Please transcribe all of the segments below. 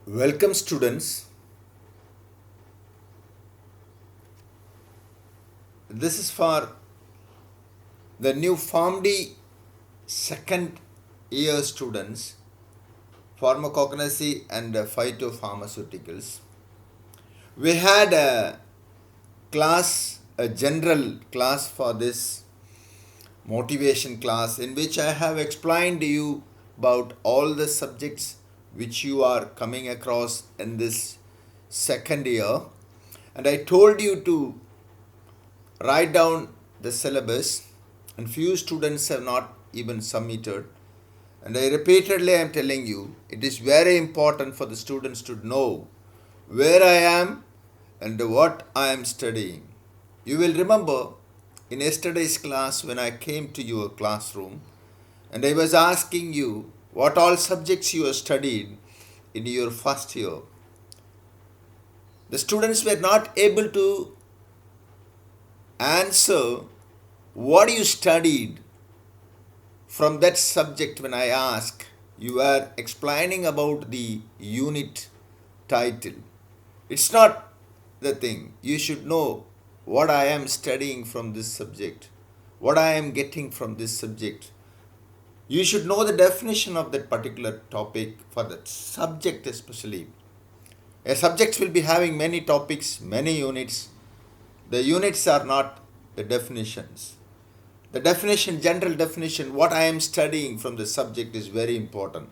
Welcome students. This is for the new PharmD second year students, pharmacognosy and phytopharmaceuticals. We had a general class for this motivation class in which I have explained to you about all the subjects which you are coming across in this second year. And I told you to write down the syllabus, and few students have not even submitted. And I repeatedly am telling you, it is very important for the students to know where I am and what I am studying. You will remember in yesterday's class when I came to your classroom and I was asking you what all subjects you have studied in your first year. The students were not able to answer what you studied from that subject. When I ask, you were explaining about the unit title. It's not the thing. You should know what I am studying from this subject, what I am getting from this subject. You should know the definition of that particular topic for that subject especially. A subject will be having many topics, many units. The units are not the definitions. The definition, general definition, what I am studying from the subject is very important.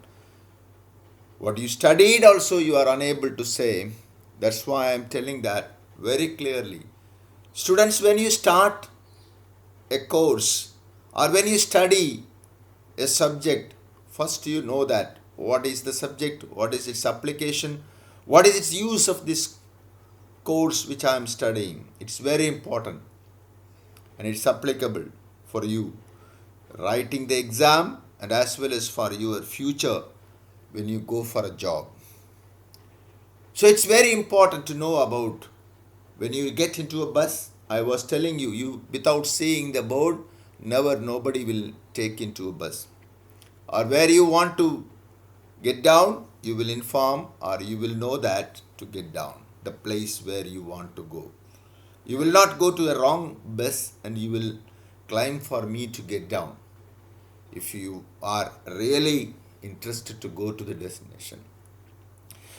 What you studied also you are unable to say. That's why I am telling that very clearly. Students, when you start a course or when you study a subject, first you know that what is the subject, what is its application, what is its use of this course which I am studying. It's very important and it's applicable for you writing the exam and as well as for your future when you go for a job. So it's very important to know about when you get into a bus. I was telling you, without seeing the board, nobody will take into a bus. Or where you want to get down, you will inform or you will know that to get down, the place where you want to go. You will not go to a wrong bus and you will climb for me to get down if you are really interested to go to the destination.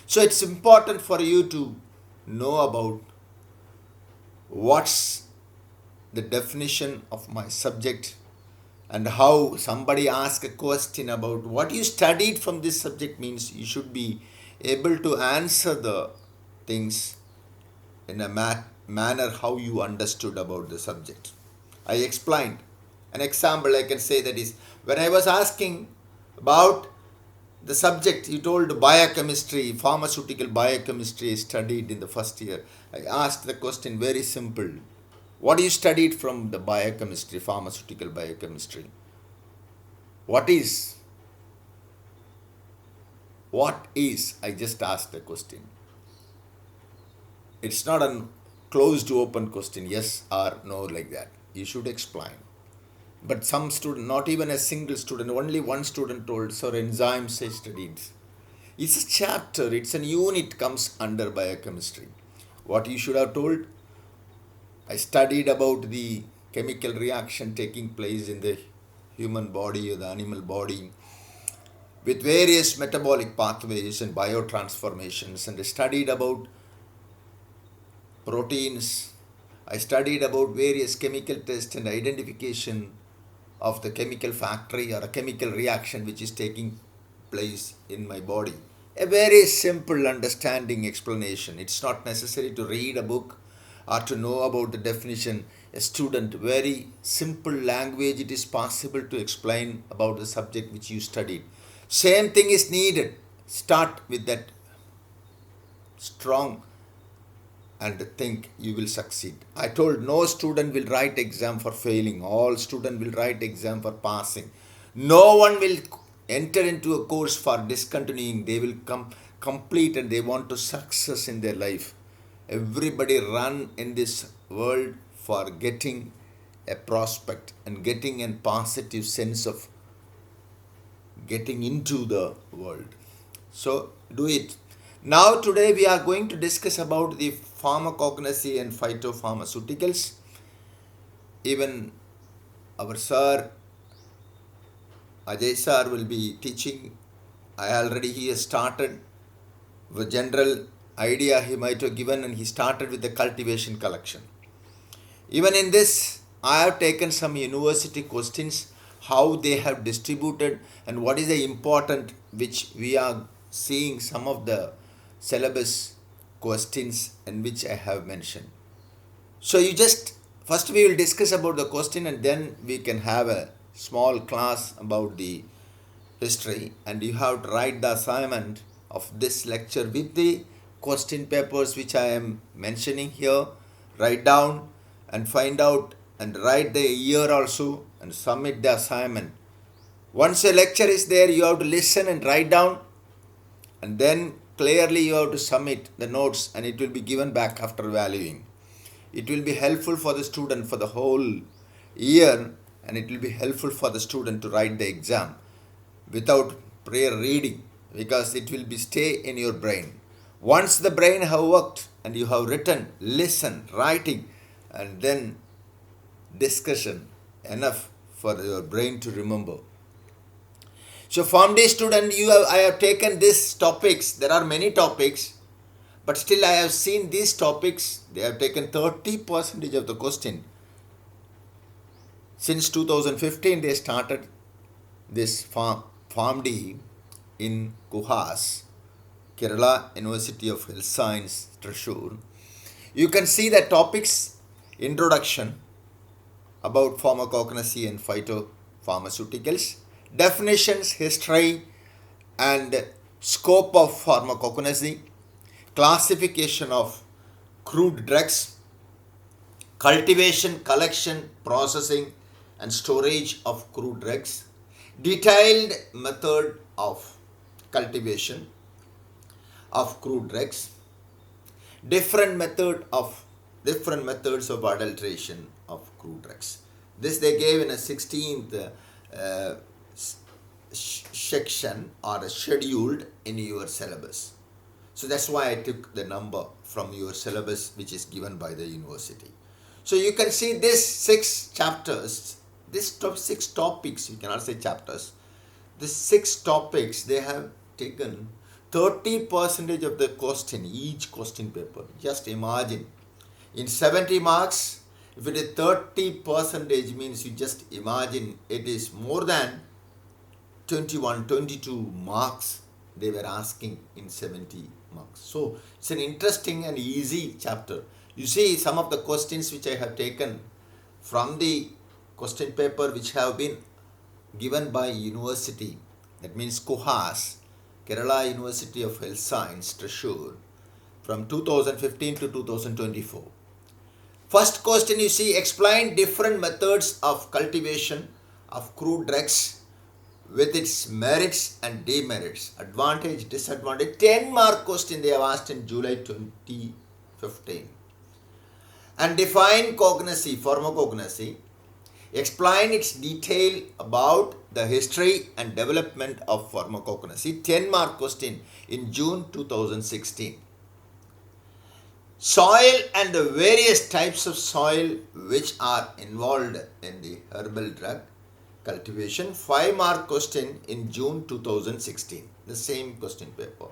So it's important for you to know about what's the definition of my subject and how somebody asks a question about what you studied from this subject means you should be able to answer the things in a manner how you understood about the subject. I explained an example. I can say that is when I was asking about the subject, you told biochemistry, pharmaceutical biochemistry is studied in the first year. I asked the question very simple. What you studied from the biochemistry, pharmaceutical biochemistry? What is? What is? I just asked the question. It's not a closed to open question, yes or no, like that. You should explain. But some student, not even a single student, only one student told, sir, enzymes I studied. It's a chapter, it's a unit comes under biochemistry. What you should have told? I studied about the chemical reaction taking place in the human body or the animal body with various metabolic pathways and biotransformations, and I studied about proteins. I studied about various chemical tests and identification of the chemical factory or a chemical reaction which is taking place in my body. A very simple understanding explanation. It's not necessary to read a book or to know about the definition. A student, very simple language, it is possible to explain about the subject which you studied. Same thing is needed. Start with that strong and think you will succeed. I told no student will write exam for failing. All student will write exam for passing. No one will enter into a course for discontinuing. They will complete and they want to success in their life. Everybody run in this world for getting a prospect and getting a positive sense of getting into the world. So do it. Now today we are going to discuss about the pharmacognosy and phytopharmaceuticals. Even our sir Ajay sir will be teaching. He has started the general idea he might have given, and he started with the cultivation collection. Even in this, I have taken some university questions, how they have distributed, and what is the important which we are seeing some of the syllabus questions and which I have mentioned. So you just first we will discuss about the question, and then we can have a small class about the history, and you have to write the assignment of this lecture with the question papers which I am mentioning here. Write down and find out and write the year also and submit the assignment. Once a lecture is there, you have to listen and write down, and then clearly you have to submit the notes, and it will be given back after valuing. It will be helpful for the student for the whole year, and it will be helpful for the student to write the exam without prior reading, because it will be stay in your brain. Once the brain have worked and you have written, listen, writing, and then discussion, enough for your brain to remember. So PharmD student, I have taken these topics. There are many topics, but still I have seen these topics. They have taken 30% of the question. Since 2015 they started this PharmD in Kuhas, Kerala University of Health Science, Thrissur. You can see the topics: introduction about pharmacognosy and phytopharmaceuticals, definitions, history and scope of pharmacognosy, classification of crude drugs, cultivation, collection, processing and storage of crude drugs, detailed method of cultivation of crude drugs, different methods of adulteration of crude drugs. This they gave in a 16th section or scheduled in your syllabus. So that's why I took the number from your syllabus which is given by the university. So you can see this 6 chapters, this top 6 topics, you cannot say chapters. The 6 topics, they have taken 30% of the question, each question paper. Just imagine, in 70 marks, if it is 30% means you just imagine it is more than 21, 22 marks they were asking in 70 marks. So it's an interesting and easy chapter. You see some of the questions which I have taken from the question paper which have been given by university, that means Kuhas, Kerala University of Health Science, Thrissur, from 2015 to 2024. First question you see, explain different methods of cultivation of crude drugs with its merits and demerits, advantage, disadvantage. 10 mark question they have asked in July 2015. And define cognosy, pharmacognosy. Explain its detail about the history and development of pharmacognosy. 10 mark question in June 2016. Soil and the various types of soil which are involved in the herbal drug cultivation. 5 mark question in June 2016. The same question paper.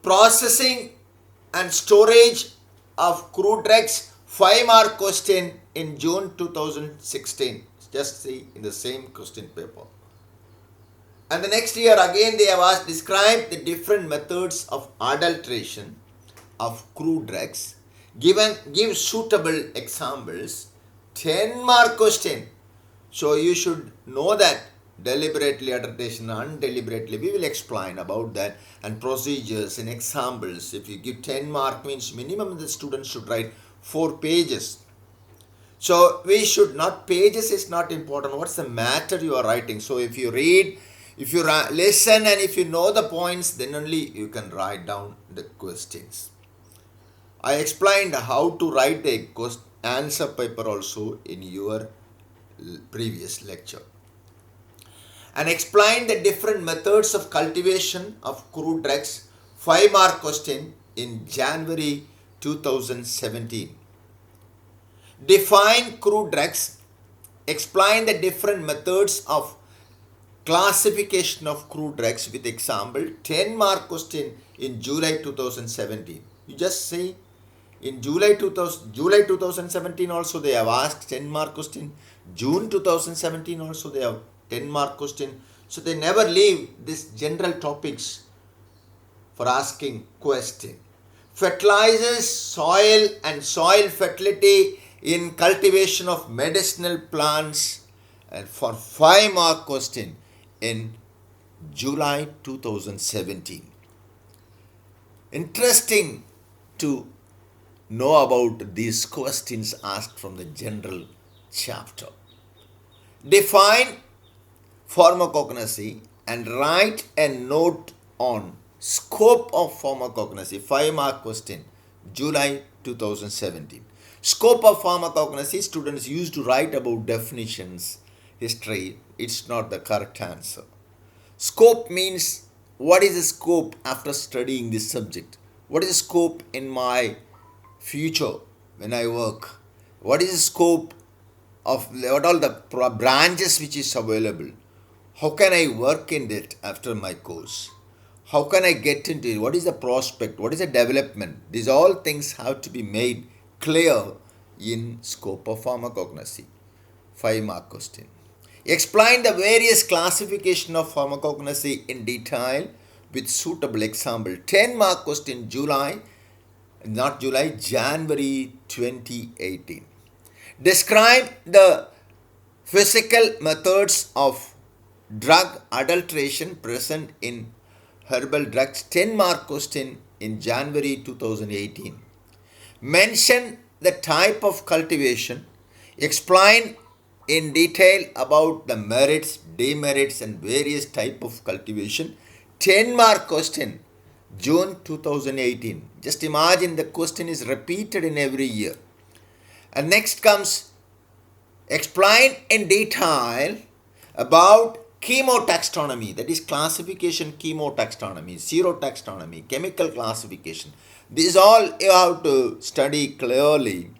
Processing and storage of crude drugs. 5 mark question in June 2016. Just see in the same question paper. And the next year again they have asked, describe the different methods of adulteration of crude drugs. Give suitable examples. 10 mark question. So you should know that deliberately adulteration, undeliberately, we will explain about that, and procedures and examples. If you give 10 mark means minimum the student should write 4 pages. So we should not, pages is not important, what's the matter you are writing. So if you read, if you listen and if you know the points, then only you can write down the questions. I explained how to write the answer paper also in your previous lecture, and explained the different methods of cultivation of crude drugs. 5-mark question in January 2017. Define crude drugs. Explain the different methods of classification of crude drugs with example. 10-mark question in July 2017. You just see in July 2017 also they have asked 10-mark question. June 2017 also they have 10-mark question. So they never leave these general topics for asking question. Fertilizers, soil and soil fertility in cultivation of medicinal plants, and for 5-mark question in July 2017. Interesting to know about these questions asked from the general chapter. Define pharmacognosy and write a note on scope of pharmacognosy. 5-mark question, July 2017. Scope of pharmacognosy, students used to write about definitions, history. It's not the correct answer. Scope means what is the scope after studying this subject? What is the scope in my future when I work? What is the scope of what all the branches which is available? How can I work in it after my course? How can I get into it? What is the prospect? What is the development? These all things have to be made clear in scope of pharmacognosy. 5-mark question. Explain the various classification of pharmacognosy in detail with suitable example. 10-mark question, January 2018. Describe the physical methods of drug adulteration present in herbal drugs. 10-mark question in January 2018. Mention the type of cultivation. Explain in detail about the merits, demerits and various type of cultivation. 10-mark question, June 2018. Just imagine the question is repeated in every year. And next comes explain in detail about chemotaxonomy, that is classification, chemotaxonomy, serotaxonomy, chemical classification. These all you have to study clearly.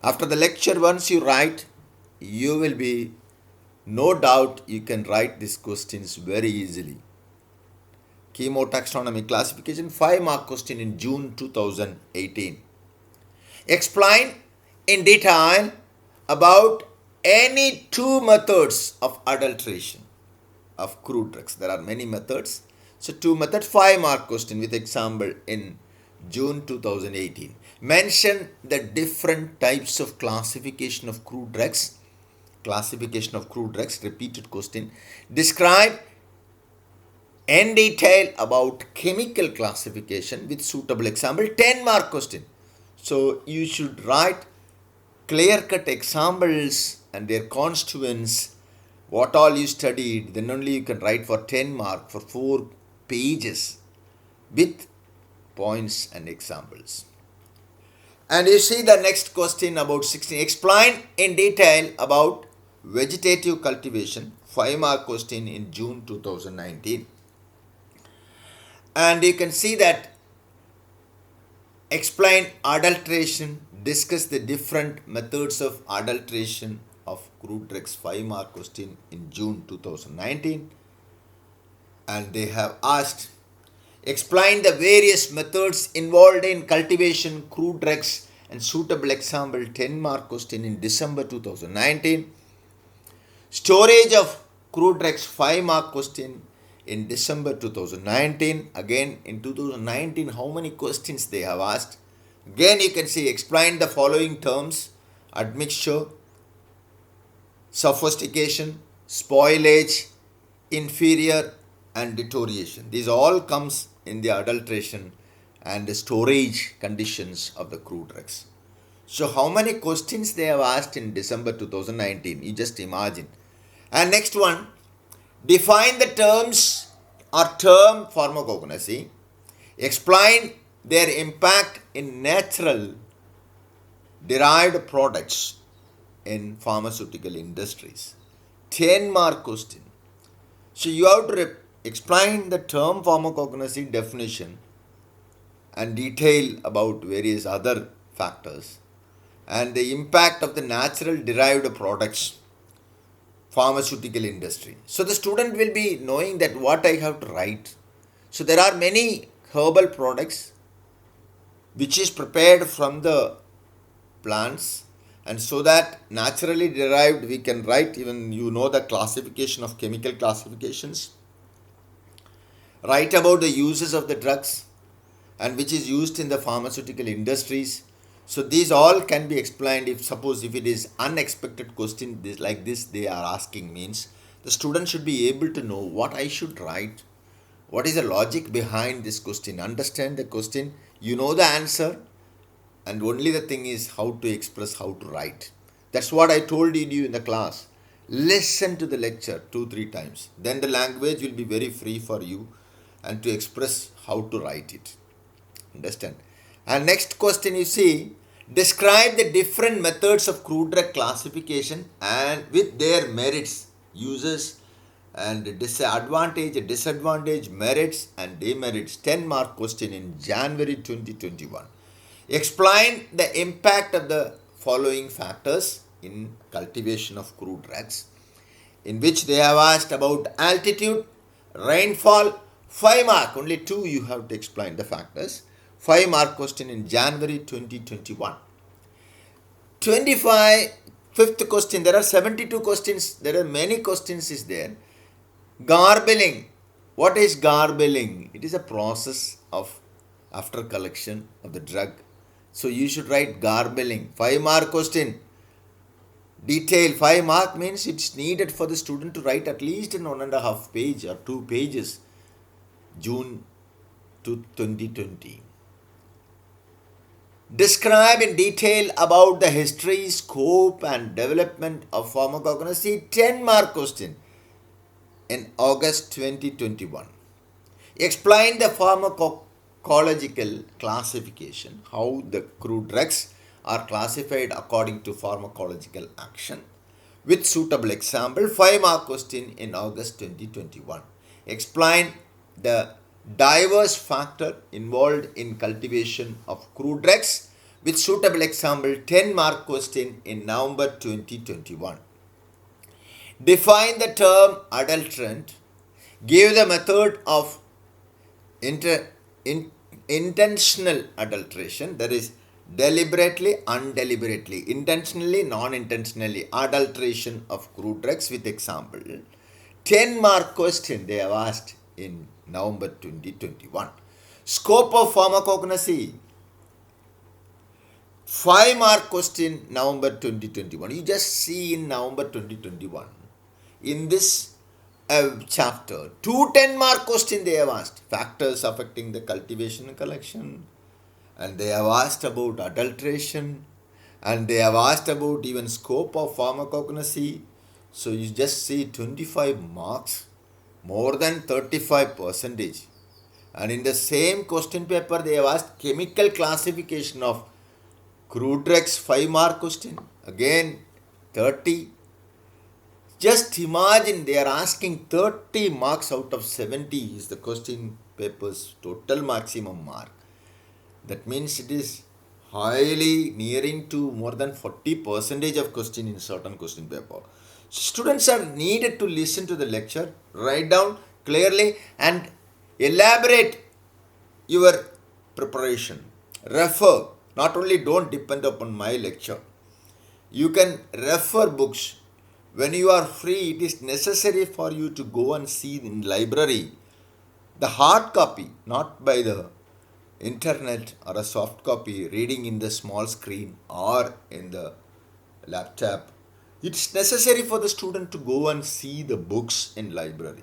After the lecture, once you write, you will be, no doubt you can write these questions very easily. Chemotaxonomy classification, 5-mark question in June 2018. Explain in detail about any 2 methods of adulteration of crude drugs. There are many methods. So 2 methods, 5-mark question with example in June 2018. Mention the different types of classification of crude drugs. Classification of crude drugs, repeated question. Describe in detail about chemical classification with suitable example. 10-mark question. So you should write clear-cut examples and their constituents, what all you studied, then only you can write for 10 mark for 4 pages with points and examples. And you see the next question about 16. Explain in detail about vegetative cultivation. 5-mark question in June 2019. And you can see that explain adulteration, discuss the different methods of adulteration of crude drugs. 5-mark question in June 2019. And they have asked, explain the various methods involved in cultivation crude drugs and suitable example. 10-mark question in December 2019. Storage of crude drugs. 5-mark question in December 2019. Again in 2019, how many questions they have asked? Again you can see, explain the following terms: admixture, sophistication, spoilage, inferior and deterioration. These all comes in the adulteration and the storage conditions of the crude drugs. So how many questions they have asked in December 2019? You just imagine. And next one, define the terms or term pharmacognosy. Explain their impact in natural derived products in pharmaceutical industries. 10-mark question. So you have to explain the term pharmacognosy definition and detail about various other factors and the impact of the natural derived products pharmaceutical industry. So the student will be knowing that what I have to write. So there are many herbal products which is prepared from the plants, and so that naturally derived we can write, even you know the classification of chemical classifications, write about the uses of the drugs and which is used in the pharmaceutical industries. So these all can be explained. If suppose if it is unexpected question this like this they are asking, means the student should be able to know what I should write, what is the logic behind this question, understand the question, you know the answer, and only the thing is how to express, how to write. That's what I told you in the class. Listen to the lecture 2-3 times, then the language will be very free for you and to express how to write it. Understand? And next question you see, describe the different methods of crude drug classification and with their merits, uses and disadvantage, merits and demerits. 10-mark question in January 2021. Explain the impact of the following factors in cultivation of crude drugs, in which they have asked about altitude, rainfall, 5-mark, only 2 you have to explain the factors. 5-mark question in January 2021. 25, fifth question, there are 72 questions, there are many questions is there. Garbling. What is garbling? It is a process of after collection of the drug. So you should write garbling. 5-mark question. Detail. 5-mark means it's needed for the student to write at least in 1.5 page or 2 pages. June to 2020. Describe in detail about the history, scope and development of pharmacognosy. 10-mark question in August 2021. Explain the pharmacological classification, how the crude drugs are classified according to pharmacological action with suitable example. 5-mark question in August 2021. Explain the diverse factor involved in cultivation of crude drugs with suitable example. 10-mark question in November 2021. Define the term adulterant. Give the method of intentional adulteration, that is deliberately, undeliberately, intentionally, non-intentionally adulteration of crude drugs with example. 10-mark question they have asked in November 2021. Scope of pharmacognosy. 5-mark question November 2021. You just see in November 2021. In this chapter, 2 10-mark question they have asked. Factors affecting the cultivation and collection. And they have asked about adulteration. And they have asked about even scope of pharmacognosy. So you just see 25 marks, more than 35%. And in the same question paper, they have asked chemical classification of crude drugs. 5-mark question. Again, 30. Just imagine they are asking 30 marks out of 70 is the question paper's total maximum mark. That means it is highly nearing to more than 40% of question in certain question paper. Students are needed to listen to the lecture, write down clearly and elaborate your preparation. Refer. Not only don't depend upon my lecture. You can refer books. When you are free, it is necessary for you to go and see in library the hard copy, not by the internet or a soft copy, reading in the small screen or in the laptop. It's necessary for the student to go and see the books in library.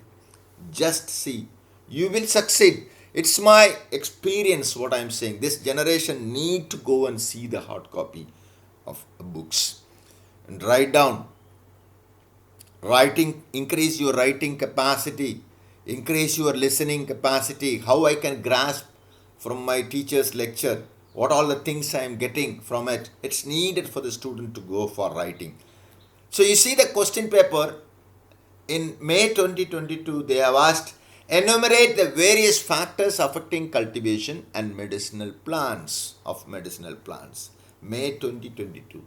Just see. You will succeed. It's my experience what I am saying. This generation need to go and see the hard copy of books. And write down. Writing, increase your writing capacity. Increase your listening capacity. How I can grasp from my teacher's lecture. What all the things I am getting from it. It's needed for the student to go for writing. So you see the question paper in May 2022, they have asked, Enumerate the various factors affecting cultivation and medicinal plants of medicinal plants. May 2022.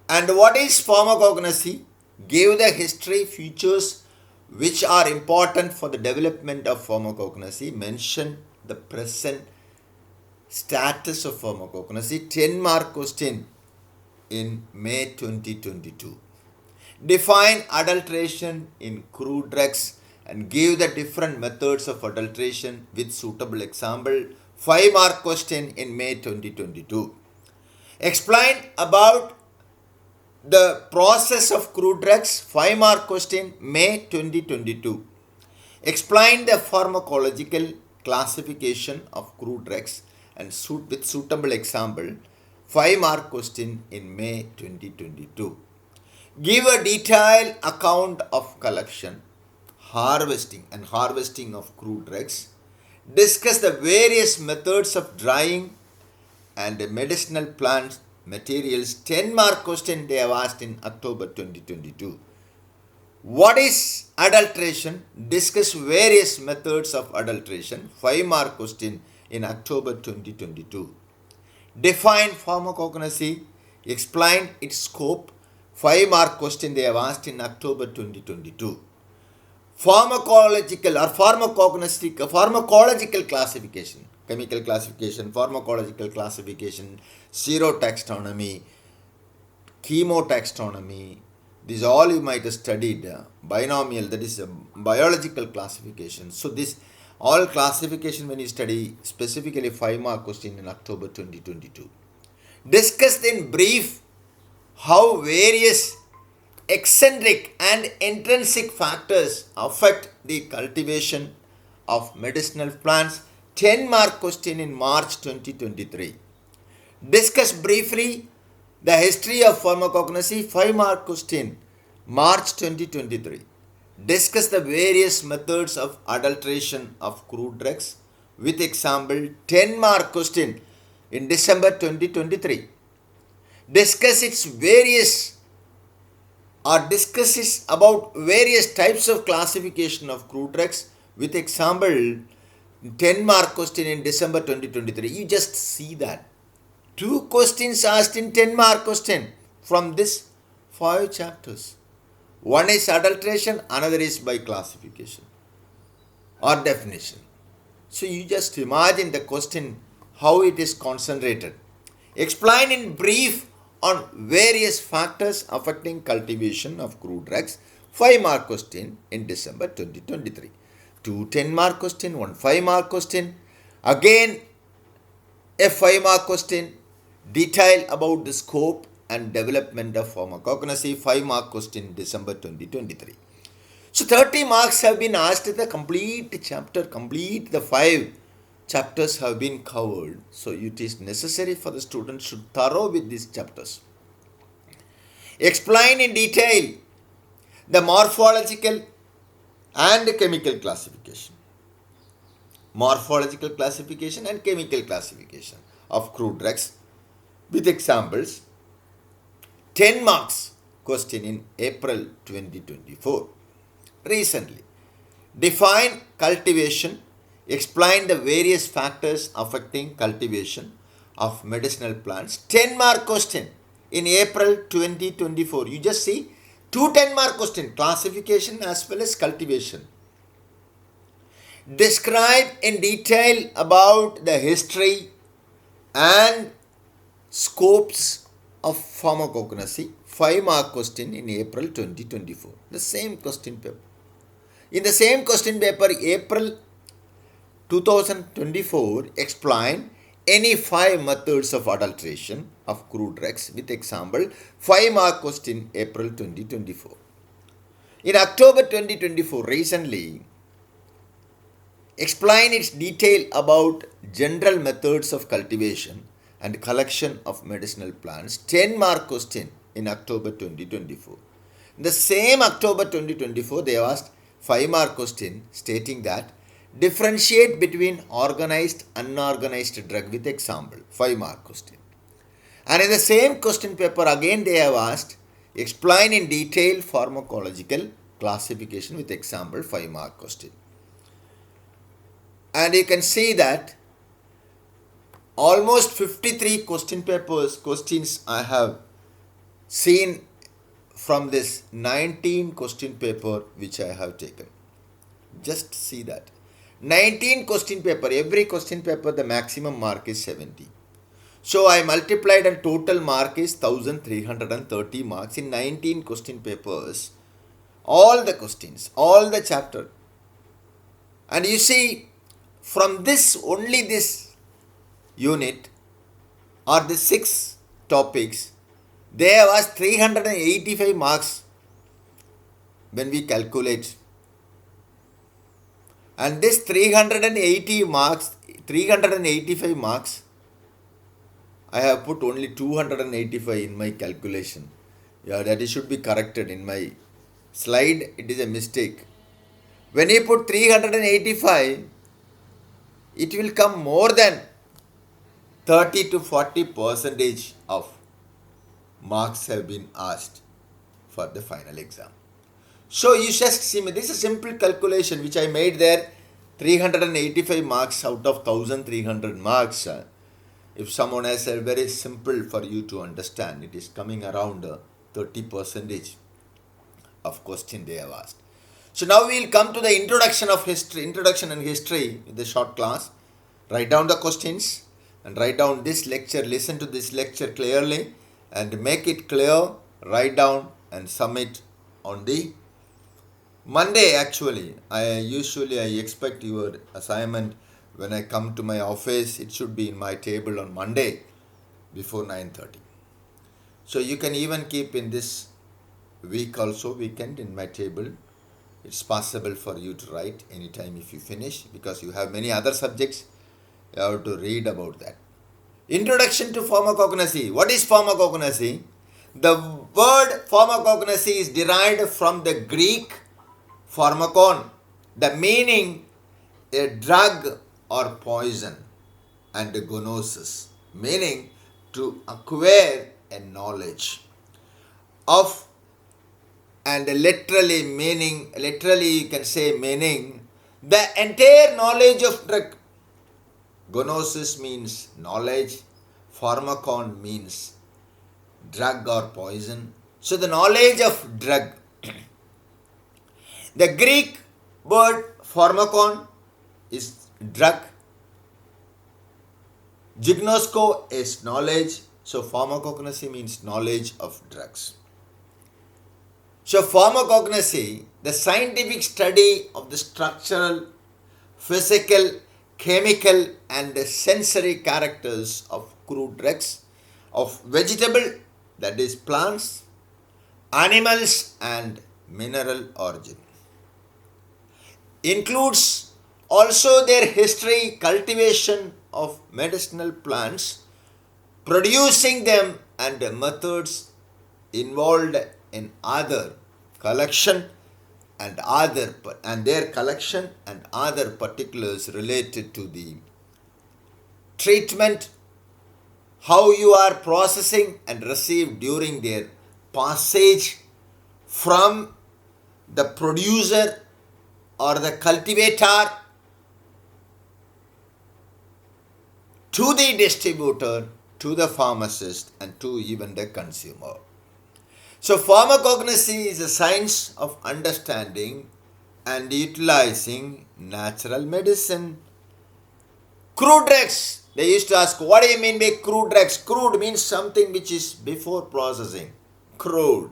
And what is pharmacognosy? Give the history, features which are important for the development of pharmacognosy. Mention the present status of pharmacognosy. 10 mark question in May 2022. Define adulteration in crude drugs and give the different methods of adulteration with suitable example. 5 mark question in May 2022. Explain about the process of crude drugs. 5 mark question May 2022. Explain the pharmacological classification of crude drugs and with suitable example. 5 mark question in May 2022. Give a detailed account of collection, harvesting of crude drugs. Discuss the various methods of drying and medicinal plant materials. 10 mark question they have asked in October 2022. What is adulteration? Discuss various methods of adulteration. 5 mark question in October 2022. Define pharmacognosy. Explain its scope. 5 mark question they have asked in October 2022. Pharmacological or pharmacological classification, chemical classification, pharmacological classification, serotaxonomy, chemotaxonomy. These all you might have studied. Binomial, that is a biological classification. So this all classification when you study, specifically 5 mark question in October 2022. Discussed in brief how various eccentric and intrinsic factors affect the cultivation of medicinal plants. 10 mark question in March 2023. Discuss briefly the history of pharmacognosy. 5 mark question March 2023. Discuss the various methods of adulteration of crude drugs with example. 10 mark question in December 2023. Discusses about various types of classification of crude drugs with example. 10 mark question in December 2023. You just see that. 2 questions asked in 10 mark question from this 5 chapters. One is adulteration, another is by classification or definition. So you just imagine the question, how it is concentrated. Explain in brief on various factors affecting cultivation of crude drugs. 5 mark question in December 2023. 2 10 mark question, 1 5 mark question. Again a 5 mark question. Detail about the scope and development of pharmacognosy. 5 mark question December 2023. So 30 marks have been asked. The complete chapter, the 5 chapters have been covered. So it is necessary for the students to thorough with these chapters. Explain in detail the morphological and chemical classification. Morphological classification and chemical classification of crude drugs with examples. 10 marks question in April 2024. Recently, define cultivation. Explain the various factors affecting cultivation of medicinal plants. 10 mark question in April 2024. You just see 2 10 mark question, classification as well as cultivation. Describe in detail about the history and scopes of pharmacognosy. 5 mark question in April 2024. The same question paper. In the same question paper, April 2024, explain any 5 methods of adulteration of crude drugs with example. 5 mark question April 2024. In October 2024, recently, explain its detail about general methods of cultivation and collection of medicinal plants. 10 mark question in October 2024. In the same October 2024, they asked 5 mark question stating that differentiate between organized unorganized drug with example. 5 mark question. And in the same question paper again they have asked explain in detail pharmacological classification with example. 5 mark question. And you can see that almost 53 questions I have seen from this 19 question paper which I have taken. Just see that. 19 question paper, every question paper the maximum mark is 70. So I multiplied and total mark is 1330 marks in 19 question papers. All the questions, all the chapter. And you see, from this, only this unit or the 6 topics, there was 385 marks when we calculate. And this 385 marks, I have put only 285 in my calculation. Yeah, that should be corrected in my slide. It is a mistake. When you put 385, it will come more than 30 to 40 percentage of marks have been asked for the final exam. So you just see me, this is a simple calculation which I made there, 385 marks out of 1300 marks. If someone has said very simple for you to understand, it is coming around 30 percentage of question they have asked. So now we will come to the introduction and history in the short class. Write down the questions and write down this lecture, listen to this lecture clearly and make it clear, write down and submit on the Monday. Actually, I expect your assignment when I come to my office. It should be in my table on Monday before 9:30. So you can even keep in this week also, weekend, in my table. It's possible for you to write anytime if you finish, because you have many other subjects. You have to read about that. Introduction to pharmacognosy. What is pharmacognosy? The word pharmacognosy is derived from the Greek pharmakon, the meaning a drug or poison, and gnosis, meaning to acquire a knowledge of, and literally you can say meaning the entire knowledge of drug. Gnosis means knowledge, pharmakon means drug or poison. So the knowledge of drug. The Greek word pharmakon is drug. Gignosko is knowledge. So pharmacognosy means knowledge of drugs. So pharmacognosy, the scientific study of the structural, physical, chemical and sensory characters of crude drugs, of vegetable, that is plants, animals and mineral origin. Includes also their history, cultivation of medicinal plants, producing them and methods involved in other collection and their collection and other particulars related to the treatment, how you are processing and received during their passage from the producer or the cultivator to the distributor, to the pharmacist and to even the consumer. So pharmacognosy is a science of understanding and utilizing natural medicine. Crude drugs. They used to ask, what do you mean by crude drugs? Crude means something which is before processing. Crude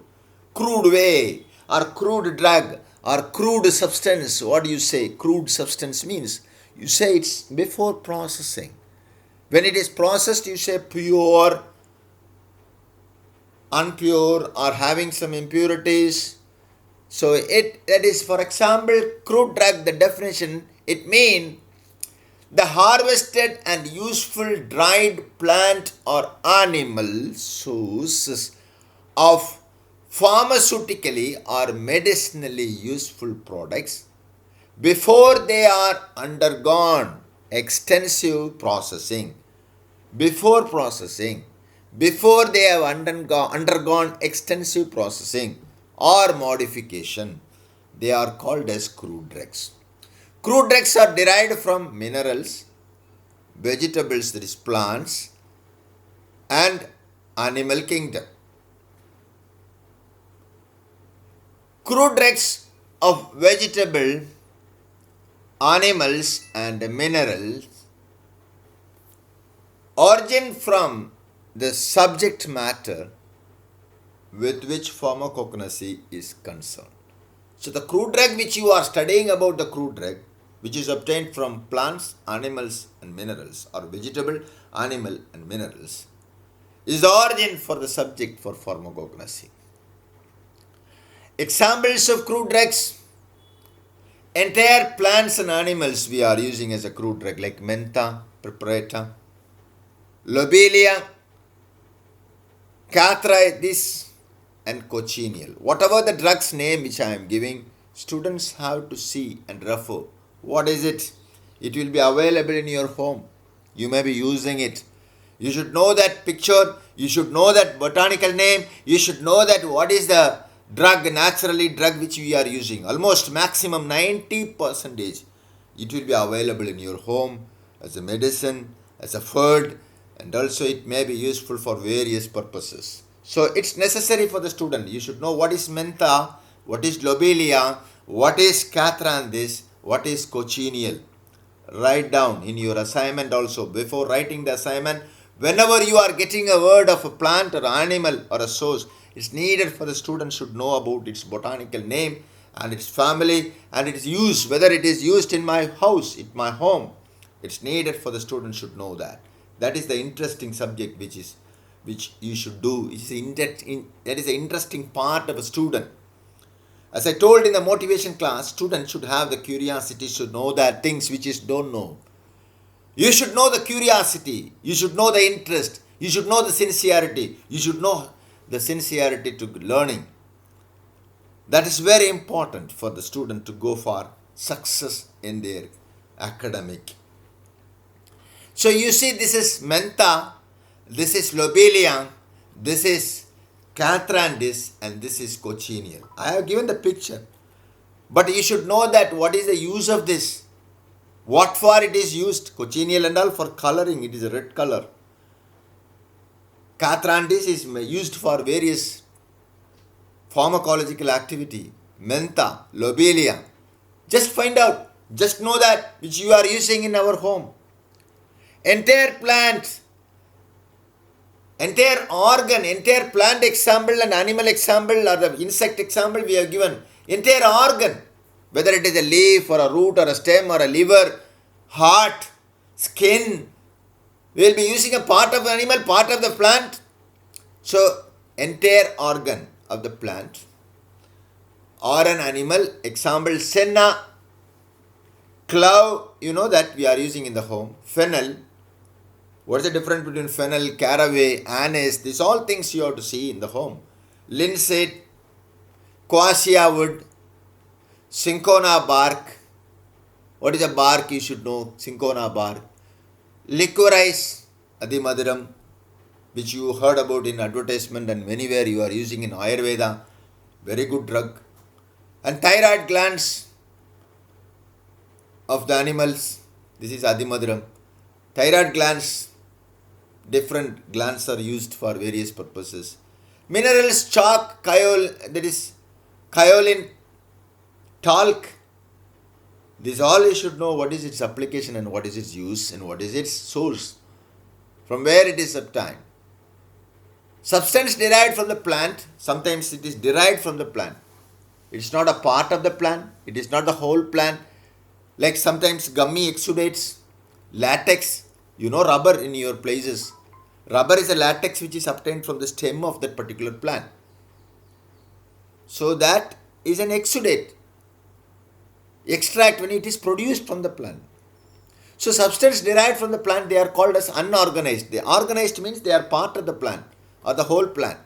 way, or crude drug, or crude substance. What do you say? Crude substance means, you say it's before processing. When it is processed, you say pure, unpure, or having some impurities. So that is, for example, crude drug, the definition, it means the harvested and useful dried plant or animal sources of pharmaceutically or medicinally useful products before they are undergone extensive processing. Before they have undergone extensive processing or modification, they are called as crude drugs. Crude drugs are derived from minerals, vegetables, that is plants, and animal kingdom. Crude drugs of vegetable, animals, and minerals origin from the subject matter with which pharmacognosy is concerned. So the crude drug which you are studying about, the crude drug which is obtained from plants, animals and minerals, or vegetable, animal and minerals, is the origin for the subject for pharmacognosy. Examples of crude drugs: entire plants and animals we are using as a crude drug, like mentha preparata, lobelia, catharsis, and cochineal. Whatever the drug's name which I am giving, students have to see and refer. What is it? It will be available in your home. You may be using it. You should know that picture. You should know that botanical name. You should know that what is the drug, naturally drug which we are using. Almost maximum 90% it will be available in your home as a medicine, as a food, and also it may be useful for various purposes. So it's necessary for the student. You should know what is mentha, what is lobelia, what is catharsis, what is cochineal. Write down in your assignment also. Before writing the assignment, whenever you are getting a word of a plant or animal or a source, it's needed for the student should know about its botanical name and its family and its use, whether it is used in my house, in my home. It's needed for the student should know that. That is the interesting subject which you should do. That is the interesting part of a student. As I told in the motivation class, students should have the curiosity to know that things which is don't know. You should know the curiosity. You should know the interest. You should know the sincerity. You should know the sincerity to learning. That is very important for the student to go for success in their academic. So you see, this is mentha, this is lobelia, this is catharsis, and this is cochineal. I have given the picture. But you should know that what is the use of this. What for it is used. Cochineal and all for coloring. It is a red color. Catharsis is used for various pharmacological activity. Mentha, lobelia. Just find out. Just know that which you are using in our home. Entire plant, entire organ, entire plant example and animal example or the insect example we have given. Entire organ, whether it is a leaf or a root or a stem or a liver, heart, skin, we will be using a part of the animal, part of the plant. So, entire organ of the plant or an animal, example senna, clove, you know that we are using in the home, fennel. What is the difference between fennel, caraway, anise? These all things you have to see in the home. Linseed, quassia wood, cinchona bark. What is a bark? You should know. Cinchona bark. Licorice, adimadiram, which you heard about in advertisement and anywhere you are using in Ayurveda. Very good drug. And thyroid glands of the animals. This is adimadiram. Thyroid glands, different glands are used for various purposes. Minerals, chalk, that is kaolin, talc. This all you should know what is its application and what is its use and what is its source, from where it is obtained. Substance derived from the plant, sometimes it is derived from the plant. It is not a part of the plant, it is not the whole plant. Like sometimes gummy exudates, latex, you know rubber in your places. Rubber is a latex which is obtained from the stem of that particular plant. So that is an exudate, extract when it is produced from the plant. So substance derived from the plant, they are called as unorganized. The organized means they are part of the plant or the whole plant.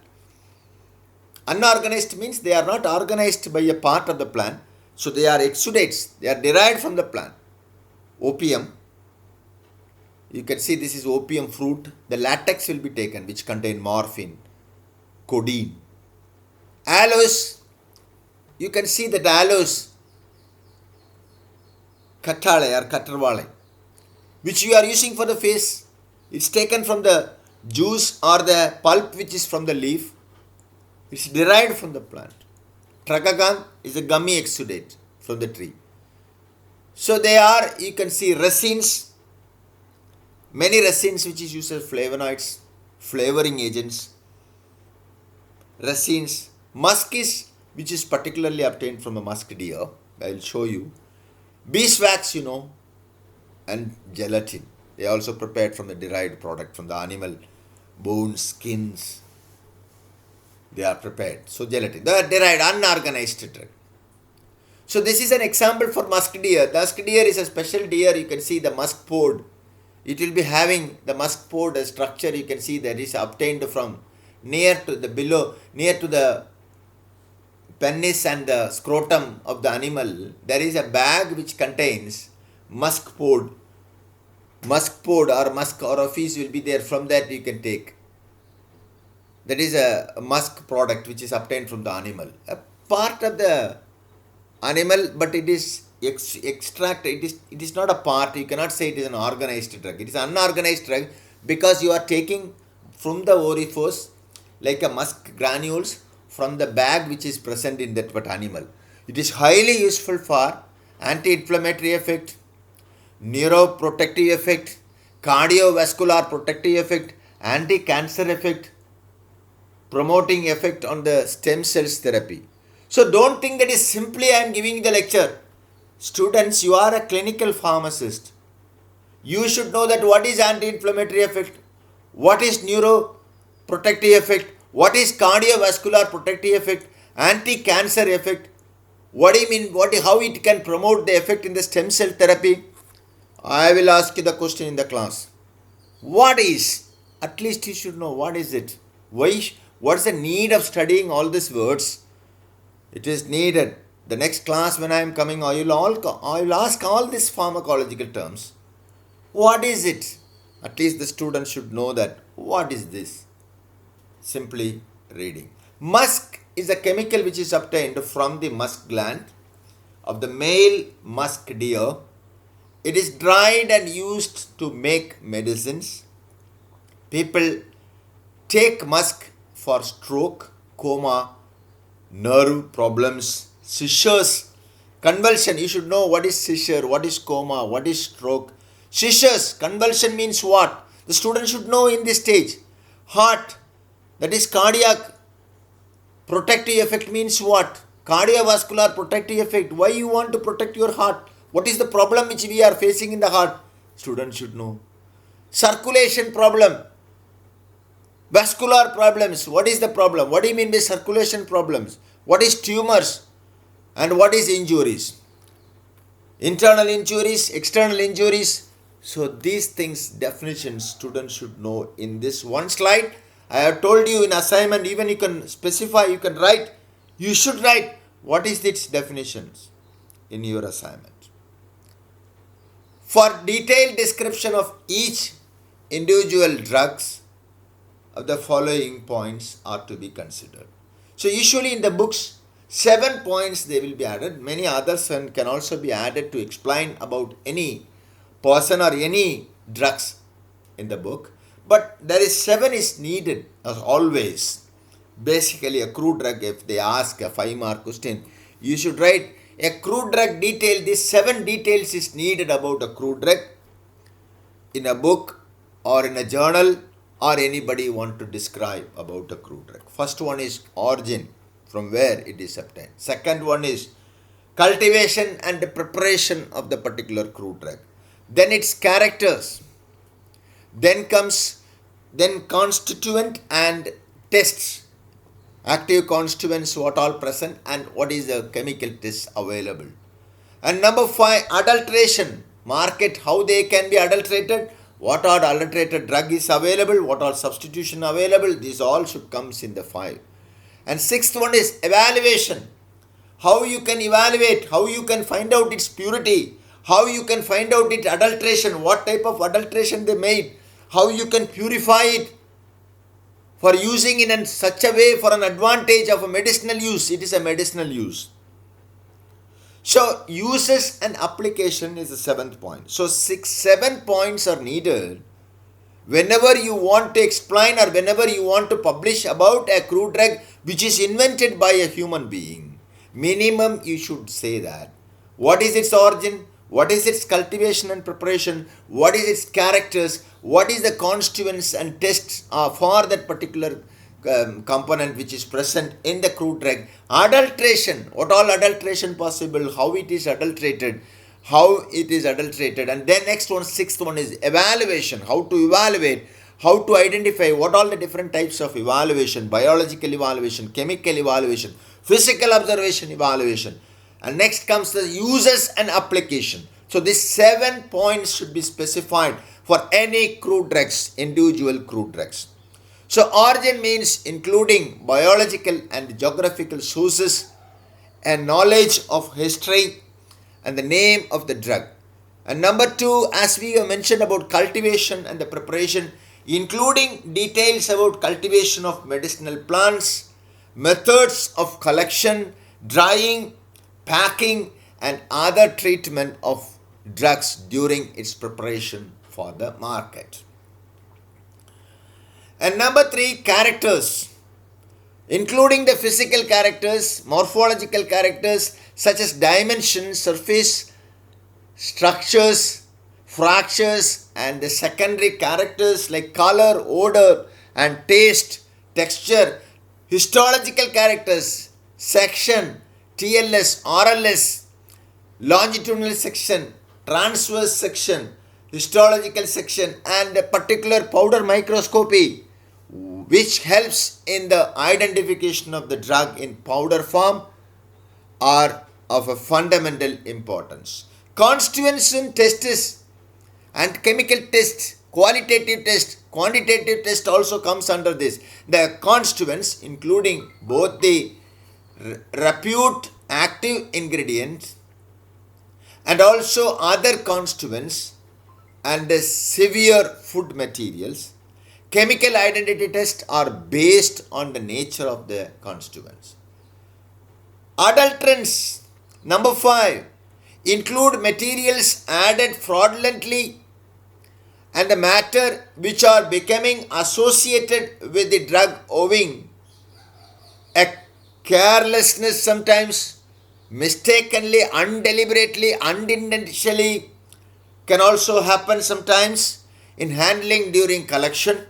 Unorganized means they are not organized by a part of the plant. So they are exudates. They are derived from the plant. Opium. You can see this is opium fruit. The latex will be taken which contain morphine, codeine. Aloes. You can see that aloes katale or katarwale, which you are using for the face. It's taken from the juice or the pulp which is from the leaf. It's derived from the plant. Tragagan is a gummy exudate from the tree. So they are, you can see resins, many resins which is used as flavonoids, flavoring agents. Resins, musk is, which is particularly obtained from a musk deer. I will show you. Beeswax, and gelatin. They are also prepared from the derived product from the animal bones, skins. They are prepared. So gelatin. They are derived, unorganized drug. So this is an example for musk deer. The musk deer is a special deer. You can see the musk pod. It will be having the musk pod structure. You can see that is obtained from near to the penis and the scrotum of the animal. There is a bag which contains musk pod. Musk pod or musk orifice will be there. From that you can take. That is a musk product which is obtained from the animal. A part of the animal, but it is extract. It is not a part. You cannot say it is an organized drug. It is unorganized drug because you are taking from the orifice like a musk granules from the bag which is present in that animal. It is highly useful for anti-inflammatory effect, neuroprotective effect, cardiovascular protective effect, anti-cancer effect, promoting effect on the stem cells therapy. So don't think that is simply I am giving the lecture. Students, you are a clinical pharmacist. You should know that what is anti-inflammatory effect, what is neuroprotective effect, what is cardiovascular protective effect, anti-cancer effect, what do you mean, how it can promote the effect in the stem cell therapy. I will ask you the question in the class. What is, at least you should know what is it. Why? What's the need of studying all these words? It is needed. The next class when I am coming, I will ask all these pharmacological terms. What is it? At least the student should know that. What is this? Simply reading. Musk is a chemical which is obtained from the musk gland of the male musk deer. It is dried and used to make medicines. People take musk for stroke, coma, nerve problems, seizures, convulsion. You should know what is seizure, what is coma, what is stroke. Seizures, convulsion means what? The student should know in this stage. Heart, that is cardiac protective effect means what? Cardiovascular protective effect. Why you want to protect your heart? What is the problem which we are facing in the heart? Student should know. Circulation problem. Vascular problems. What is the problem? What do you mean by circulation problems? What is tumors? And what is injuries? Internal injuries, external injuries. So these things, definitions, students should know in this one slide. I have told you in assignment, even you can specify, you can write. You should write what is its definitions in your assignment. For detailed description of each individual drugs, of the following points are to be considered. So usually in the books, 7 points they will be added. Many others can also be added to explain about any person or any drugs in the book. But there is 7 is needed as always. Basically a crude drug, if they ask a 5-mark question, you should write a crude drug detail. These 7 details is needed about a crude drug in a book or in a journal, or anybody want to describe about a crude drug. First one is origin, from where it is obtained. Second one is cultivation and preparation of the particular crude drug. Then its characters. Then constituent and tests. Active constituents, what all present, and what is the chemical test available. And number 5, adulteration. Market, how they can be adulterated. What are adulterated drug is available, what are substitution available, these all should comes in the 5. And 6th one is evaluation. How you can evaluate, how you can find out its purity, how you can find out its adulteration, what type of adulteration they made, how you can purify it for using in such a way for an advantage of a medicinal use. It is a medicinal use. So uses and application is the seventh point. So 7 points are needed whenever you want to explain or whenever you want to publish about a crude drug which is invented by a human being. Minimum you should say that. What is its origin? What is its cultivation and preparation? What is its characters? What is the constituents and tests for that particular component which is present in the crude drug? Adulteration, what all adulteration possible, how it is adulterated, and then next one, sixth one is evaluation, how to evaluate, how to identify what all the different types of evaluation, biological evaluation, chemical evaluation, physical observation evaluation, and next comes the uses and application. So these 7 points should be specified for any crude drugs, individual crude drugs. So origin means including biological and geographical sources and knowledge of history and the name of the drug. And number 2, as we have mentioned about cultivation and the preparation, including details about cultivation of medicinal plants, methods of collection, drying, packing, and other treatment of drugs during its preparation for the market. And number 3, characters, including the physical characters, morphological characters such as dimensions, surface, structures, fractures, and the secondary characters like color, odor, and taste, texture, histological characters, section, TLS, RLS, longitudinal section, transverse section, histological section, and a particular powder microscopy which helps in the identification of the drug in powder form are of a fundamental importance. Constitution tests and chemical test, qualitative test, quantitative test also comes under this. The constituents including both the repute active ingredients and also other constituents and the severe food materials. Chemical identity tests are based on the nature of the constituents. Adulterants, number 5, include materials added fraudulently and the matter which are becoming associated with the drug owing a carelessness, sometimes mistakenly, undeliberately, unintentionally, can also happen sometimes in handling during collection,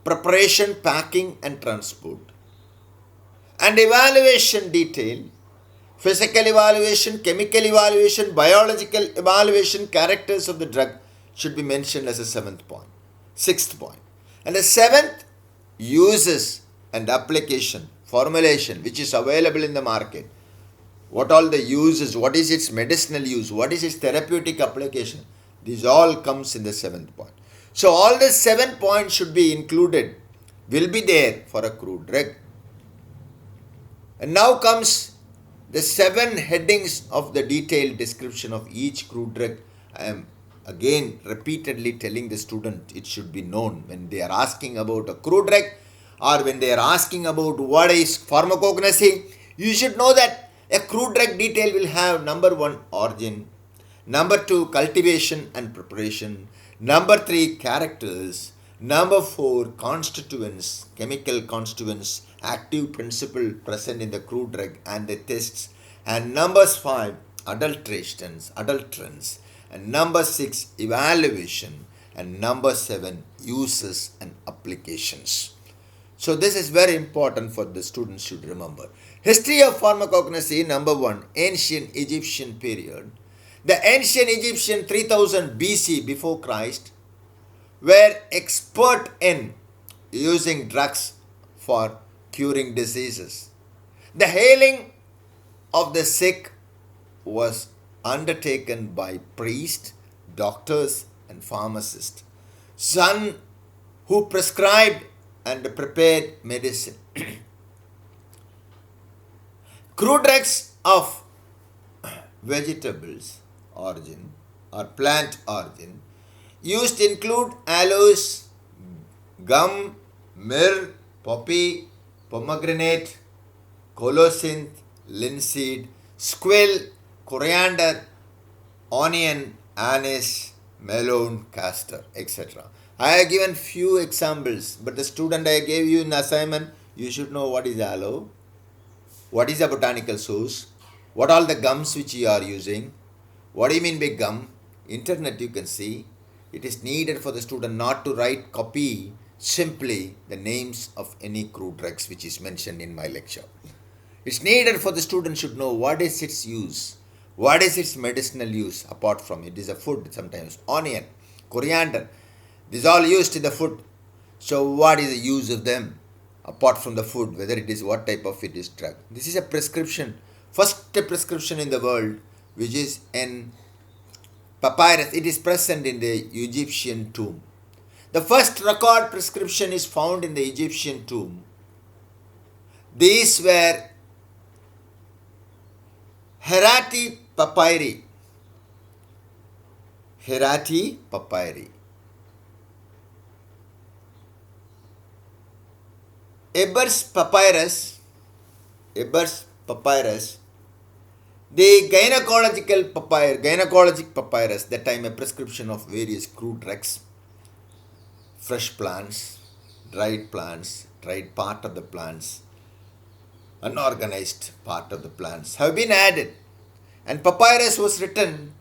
preparation, packing, and transport. And evaluation detail, physical evaluation, chemical evaluation, biological evaluation, characters of the drug should be mentioned as a 7th point. 6th point. And the 7th, uses and application, formulation which is available in the market. What all the uses, what is its medicinal use, what is its therapeutic application. These all comes in the 7th point. So all the 7 points should be included, will be there for a crude drug. And now comes the 7 headings of the detailed description of each crude drug. I am again repeatedly telling the student it should be known when they are asking about a crude drug or when they are asking about what is pharmacognosy. You should know that a crude drug detail will have number 1, origin, number 2, cultivation and preparation, number 3, characters, number 4, constituents, chemical constituents, active principle present in the crude drug and the tests, and numbers 5, adulterants, and number 6, evaluation, and number 7, uses and applications. So this is very important for the students should remember. History of pharmacognosy, number 1, ancient Egyptian period. The ancient Egyptian 3000 BC before Christ were expert in using drugs for curing diseases. The healing of the sick was undertaken by priests, doctors, and pharmacists, some who prescribed and prepared medicine. Crude drugs of vegetables origin or plant origin used include aloes, gum, myrrh, poppy, pomegranate, colocynth, linseed, squill, coriander, onion, anise, melon, castor, etc. I have given few examples, but the student I gave you in assignment, you should know what is aloe, what is a botanical source, what are the gums which you are using, what do you mean by gum? Internet you can see. It is needed for the student not to copy simply the names of any crude drugs which is mentioned in my lecture. It's needed for the student should know what is its use, what is its medicinal use apart from it is a food sometimes. Onion, coriander, these all used in the food. So what is the use of them apart from the food, whether it is what type of it is drug. This is a prescription, first prescription in the world which is in papyrus. It is present in the Egyptian tomb. The first record prescription is found in the Egyptian tomb. These were Herati papyri. Herati papyri. Eber's papyrus. Eber's papyrus. The gynecologic papyrus, that time a prescription of various crude drugs, fresh plants, dried part of the plants, unorganized part of the plants have been added. And papyrus was written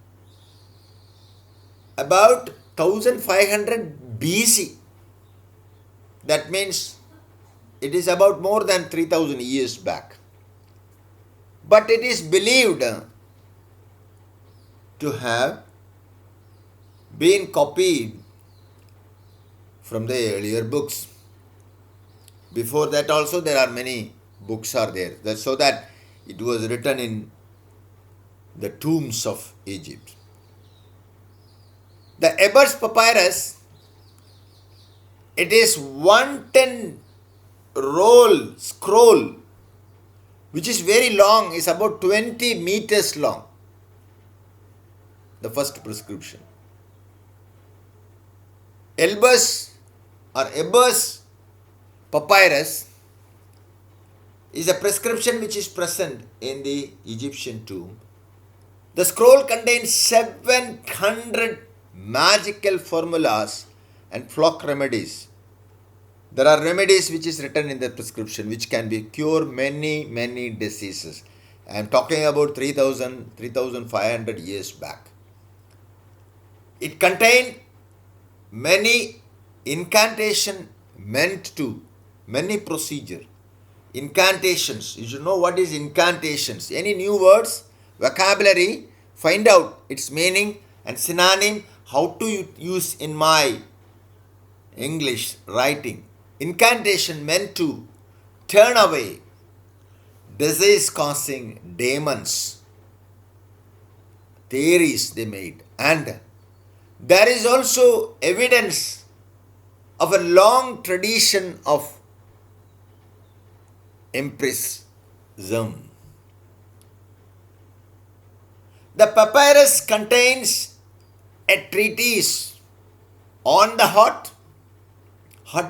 about 1500 BC. That means it is about more than 3000 years back. But it is believed to have been copied from the earlier books. Before that also there are many books are there. So that it was written in the tombs of Egypt. The Eber's papyrus, it is 110 scroll, which is very long, is about 20 meters long. The first prescription. Eber's papyrus is a prescription which is present in the Egyptian tomb. The scroll contains 700 magical formulas and flock remedies. There are remedies which is written in the prescription which can be cure many diseases. I am talking about 3,500 years back. It contained many incantation meant to, many procedure. Incantations, you should know what is incantations. Any new words, vocabulary, find out its meaning and synonym, how to use in my English writing. Incantation meant to turn away disease causing demons. Theories they made. And there is also evidence of a long tradition of empiricism. The papyrus contains a treatise on the heart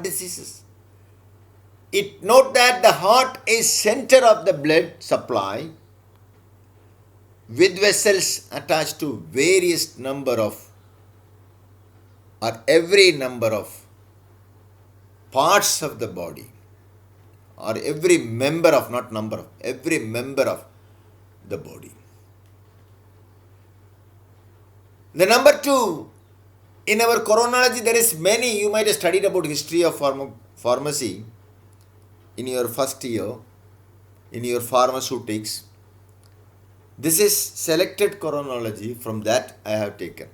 diseases. It note that the heart is center of the blood supply with vessels attached to various number of or every number of parts of the body or every member of, not number of, every member of the body. The number two, in our chronology there is many, you might have studied about history of pharmacy in your first year, in your pharmaceutics. This is selected chronology from that I have taken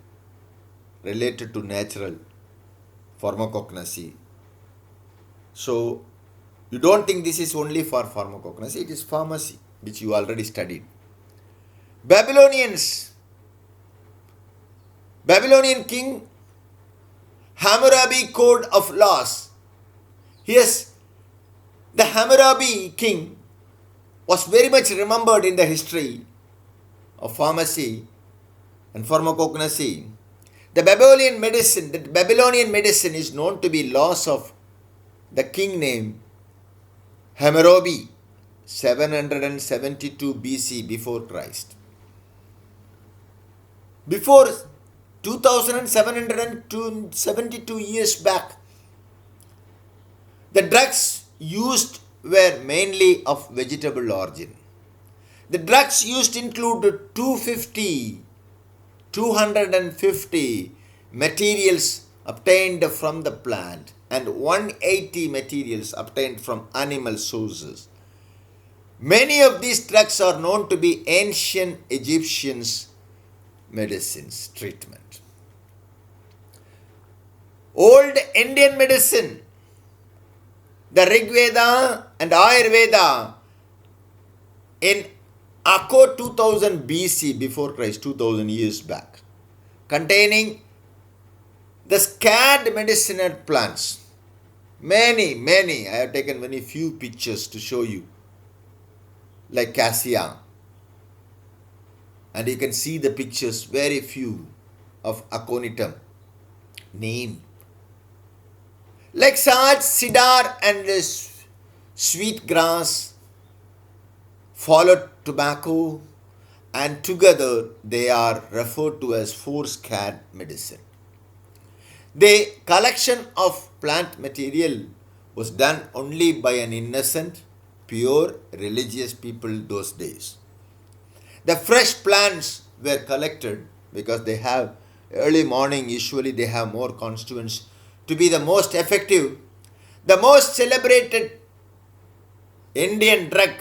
related to natural pharmacognosy. So you don't think this is only for pharmacognosy, it is pharmacy which you already studied. Babylonian king Hammurabi code of laws. Yes, the Hammurabi king was very much remembered in the history of pharmacy and pharmacognosy. The Babylonian medicine is known to be laws of the king named Hammurabi, 772 BC before Christ. Before 2772 years back, the drugs used were mainly of vegetable origin. The drugs used include 250 materials obtained from the plant and 180 materials obtained from animal sources. Many of these drugs are known to be ancient Egyptians' medicines treatment. Old Indian medicine, the Rig Veda and Ayurveda in Akko 2000 BC, before Christ, 2000 years back, containing the scared medicinal plants. Many, I have taken very few pictures to show you, like cassia. And you can see the pictures, very few, of aconitum, neem. Like sage, cedar and sweet grass, followed tobacco, and together they are referred to as four scared medicine. The collection of plant material was done only by an innocent, pure religious people those days. The fresh plants were collected because they have early morning, usually they have more constituents to be the most effective. The most celebrated Indian drug,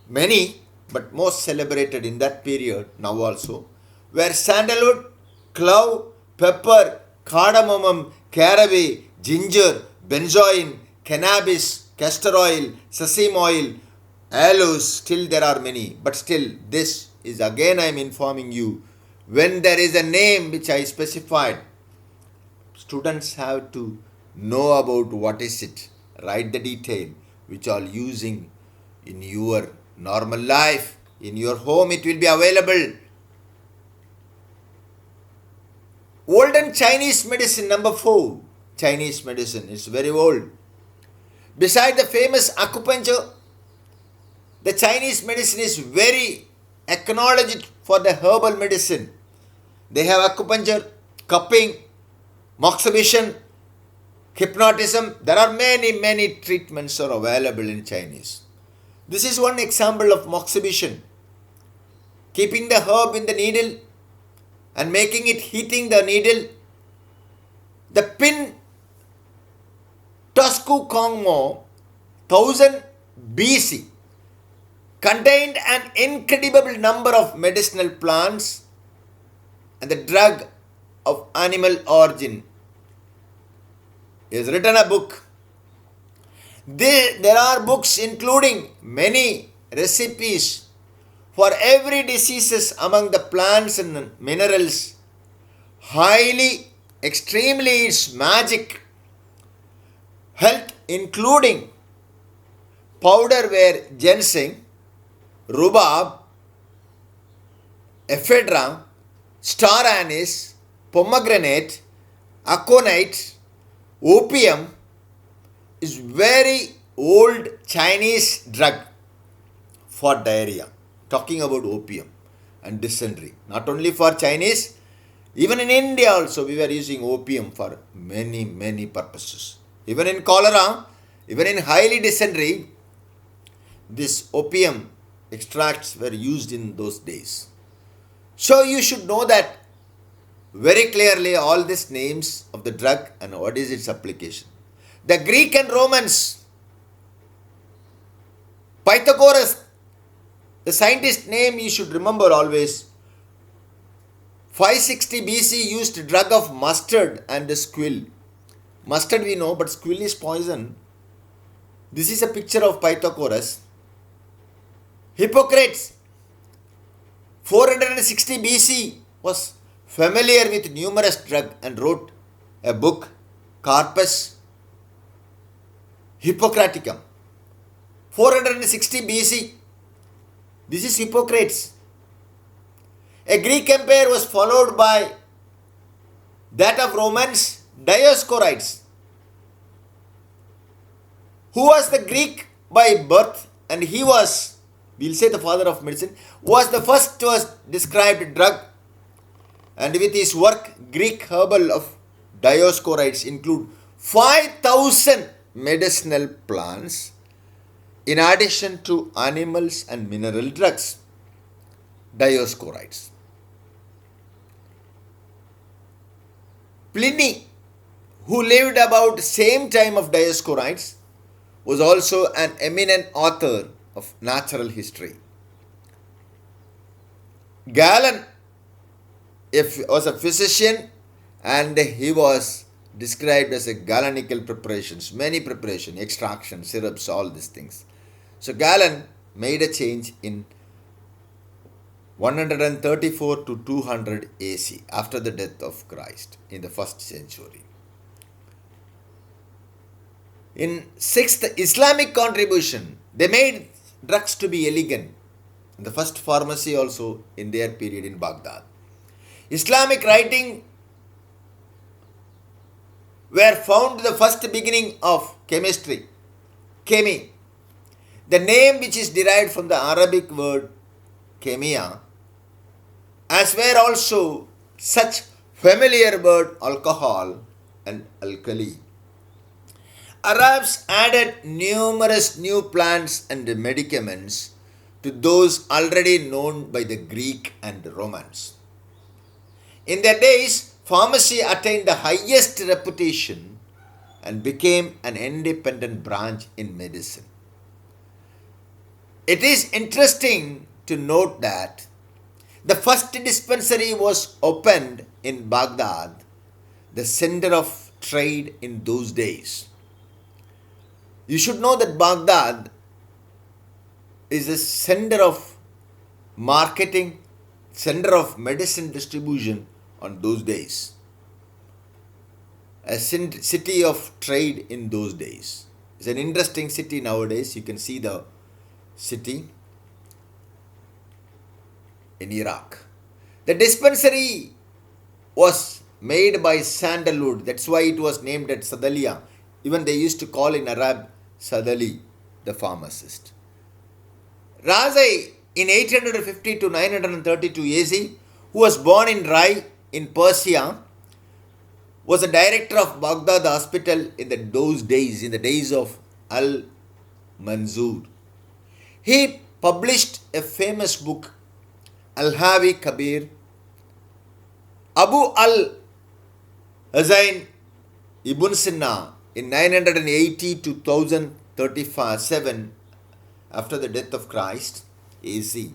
many, but most celebrated in that period, now also, were sandalwood, clove, pepper, cardamom, caraway, ginger, benzoin, cannabis, castor oil, sesame oil, aloes. Still there are many, but still this is again I am informing you. When there is a name which I specified, students have to know about what is it, write the detail which are using in your normal life, in your home it will be available. Olden Chinese medicine, number 4. Chinese medicine is very old. Beside the famous acupuncture, the Chinese medicine is very acknowledged for the herbal medicine. They have acupuncture, cupping, moxibustion, hypnotism. There are many treatments are available in Chinese. This is one example of moxibustion. Keeping the herb in the needle and making it heating the needle. The pin Tosku Kongmo 1000 BC contained an incredible number of medicinal plants and the drug of animal origin. He has written a book. There are books including many recipes for every diseases among the plants and minerals. Highly, extremely its magic, health, including powder were ginseng, rhubarb, ephedra, star anise, pomegranate, aconite, opium is very old Chinese drug for diarrhea. Talking about opium and dysentery. Not only for Chinese, even in India also we were using opium for many purposes. Even in cholera, even in highly dysentery, this opium extracts were used in those days. So you should know that very clearly all these names of the drug and what is its application. The Greek and Romans, Pythagoras, the scientist name you should remember always. 560 BC used drug of mustard and squill. Mustard we know, but squill is poison. This is a picture of Pythagoras. Hippocrates, 460 BC, was familiar with numerous drugs and wrote a book, Corpus Hippocraticum. 460 BC. This is Hippocrates. A Greek empire was followed by that of Romans, Dioscorides, who was the Greek by birth, and he was, we'll say the father of medicine, was the first to describe drug. and with his work, Greek herbal of Dioscorides include 5,000 medicinal plants in addition to animals and mineral drugs. Dioscorides. Pliny, who lived about the same time of Dioscorides, was also an eminent author of natural history. Galen was a physician, and he was described as a Galenical preparations, many preparations, extraction, syrups, all these things. So Galen made a change in 134 to 200 AC after the death of Christ in the 1st century. In 6th Islamic contribution, they made drugs to be elegant. The first pharmacy also in their period in Baghdad. Islamic writing were found the first beginning of chemistry, chemi, the name which is derived from the Arabic word chemia, as were also such familiar word alcohol and alkali. Arabs added numerous new plants and medicaments to those already known by the Greek and Romans. In their days, pharmacy attained the highest reputation and became an independent branch in medicine. It is interesting to note that the first dispensary was opened in Baghdad, the center of trade in those days. You should know that Baghdad is a center of marketing, center of medicine distribution on those days. A city of trade in those days. It's an interesting city nowadays. You can see the city in Iraq. The dispensary was made by sandalwood. That's why it was named at Sadalia. Even they used to call in Arab Sadali, the pharmacist. Razai in 850 to 932 AC, who was born in Rai in Persia, was a director of Baghdad hospital in those days, in the days of Al-Manzur. He published a famous book, Al-Hawi Kabir. Abu al-Hazain Ibn Sina in 980 to 1037 after the death of Christ AC,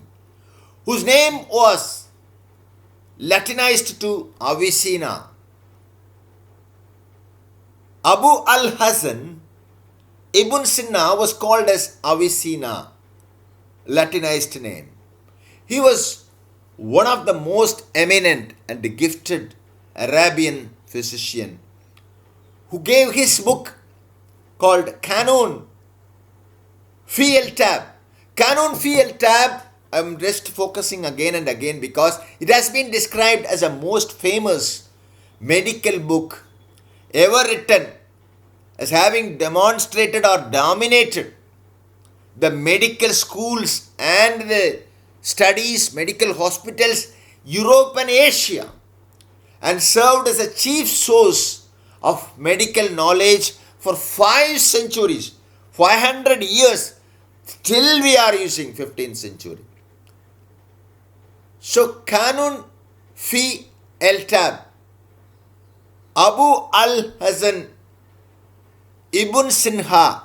whose name was Latinized to Avicenna. Abu al-Hasan Ibn Sina was called as Avicenna, Latinized name. He was one of the most eminent and gifted Arabian physician who gave his book called Kanun Fi al-Tab. Kanun Fi al-Tab, I'm just focusing again and again because it has been described as a most famous medical book ever written, as having demonstrated or dominated the medical schools and the studies, medical hospitals, Europe and Asia, and served as a chief source of medical knowledge for 5 centuries, 500 years, till we are using 15th century. So, Kanun Fi al-Tab, Abu al-Hasan Ibn Sinha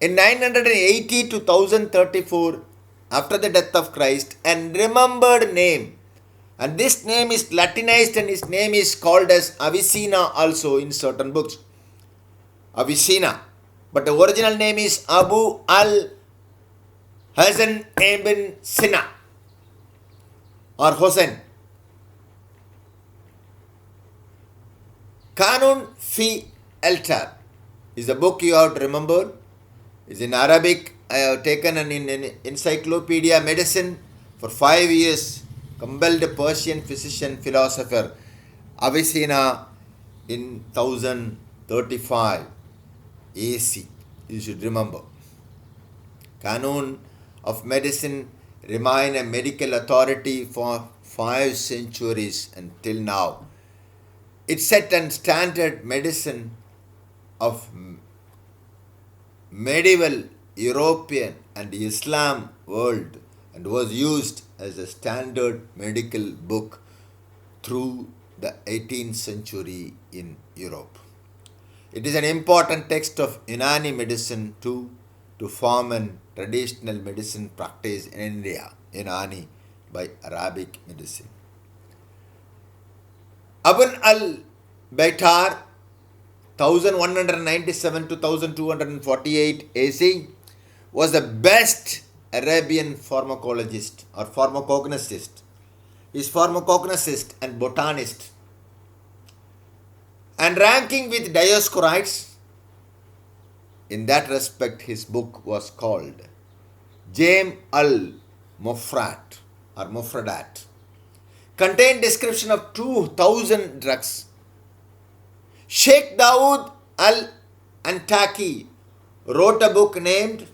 in 980 to 1034 after the death of Christ, and remembered name, and this name is Latinized and his name is called as Avicenna also in certain books. Avicenna, but the original name is Abu al-Hasan Ibn Sina or Hossein. Kanun Fi al-Tab is a book you have to remember. It's in Arabic. I have taken an encyclopedia medicine for 5 years. Compelled Persian physician philosopher Avicenna in 1035 AC. You should remember. Kanun of medicine remain a medical authority for 5 centuries until now. It set a standard medicine of medieval European and Islam world and was used as a standard medical book through the 18th century in Europe. It is an important text of Unani medicine too to form a traditional medicine practice in India, Unani by Arabic medicine. Ibn al-Baitar 1197 to 1248 AC was the best Arabian pharmacologist or pharmacognosist. He is pharmacognosist and botanist. And ranking with Dioscorides, in that respect, his book was called Jam al-Mufrat or Mufradat. Contained description of 2000 drugs. Sheikh Dawood al-Antaki wrote a book named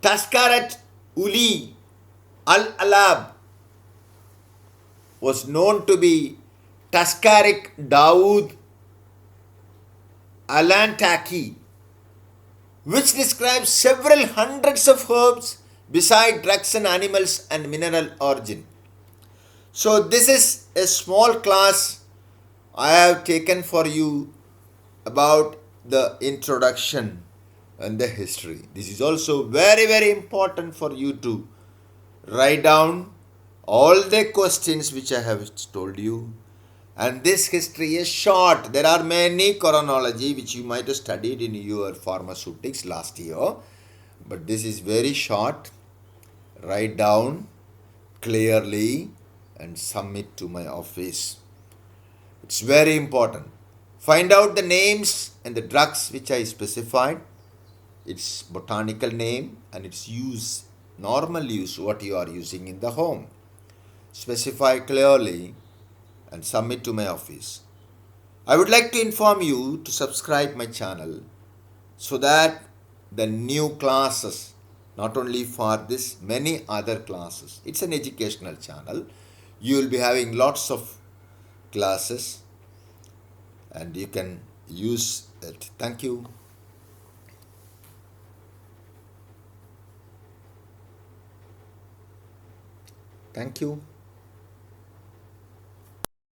Taskarat Uli al-Alab, was known to be Taskarik Dawood al-Antaki, which describes several hundreds of herbs beside drugs and animals and mineral origin. So this is a small class I have taken for you about the introduction and the history. This is also very, very important for you to write down all the questions which I have told you. And this history is short. There are many chronology which you might have studied in your pharmaceutics last year. But this is very short. Write down clearly and submit to my office. It's very important. Find out the names and the drugs which I specified, its botanical name and its use, normal use, what you are using in the home. Specify clearly and submit to my office. I would like to inform you to subscribe my channel so that the new classes, not only for this, many other classes. It's an educational channel. You will be having lots of classes and you can use it. Thank you. Thank you.